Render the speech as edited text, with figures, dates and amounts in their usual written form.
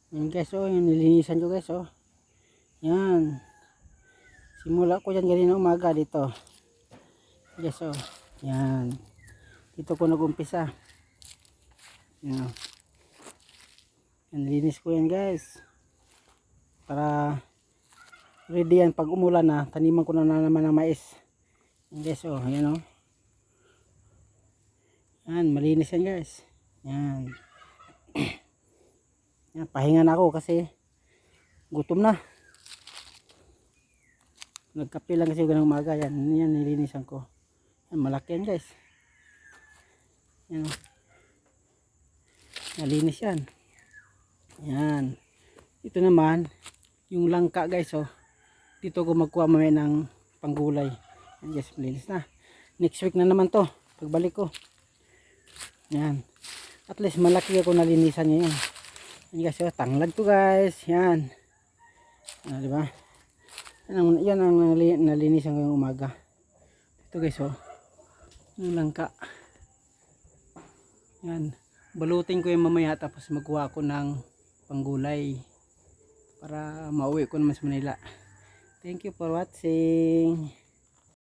Yan guys, oh, yung nilinisan ko guys, oh. Yan. Simula ko yan ganina umaga dito. Guys, oh. Yan. Dito ko nag-umpisa. Yan. Yan, nilinis ko yan guys. Para ready yan pag umulan na, taniman ko na naman ng mais. Yan guys, oh. Yan, oh. Yan, malinis yan guys. Yan. Yan, pahinga na ako kasi gutom na. Nagkape lang kasi ganang umaga. Yan, yan nilinisan ko. Yan, malaki yan guys. Yan, oh. Nalinis yan. Yan. Ito naman yung langka guys, oh. Dito ko magkuha mamaya ng panggulay. Yan guys, malinis na. Next week na naman to pagbalik ko. Yan. At least malaki ako nalinisan niya yan. Yan guys, oh, tanglad to guys. Yan. Ah, di ba? Yan ang nalinisan ko yung umaga. Ito guys, oh. Yung langka. Yan. Balutin ko yung mamaya tapos magkuha ako ng panggulay para mauwi ko naman sa Manila. Thank you for watching.